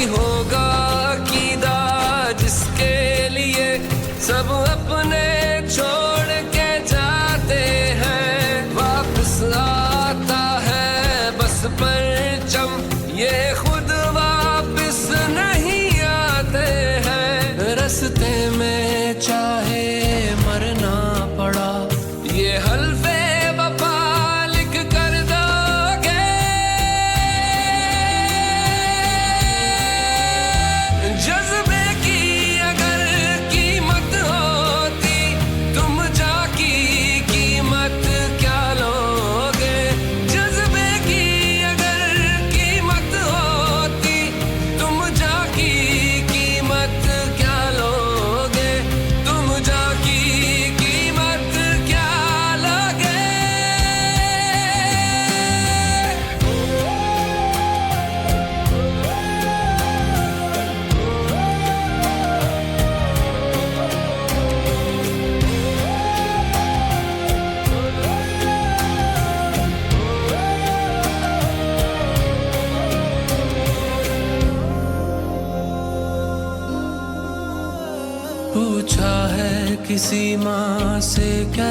कोई होगा कीदा जिसके लिए सब अपने छोड़ के जाते हैं। वापस आता है बस परचम, ये खुद वापस नहीं आते हैं। रास्ते में चाहे मरना पड़ा, ये हल्फे वफा लिख कर दोगे। जज्बे की अगर कीमत होती, तुम जाकी कीमत क्या लोगे। जज्बे की अगर कीमत होती, तुम जाकी कीमत क्या लोगे। तुम जाकी कीमत क्या लोगे। पूछा है किसी माँ से क्या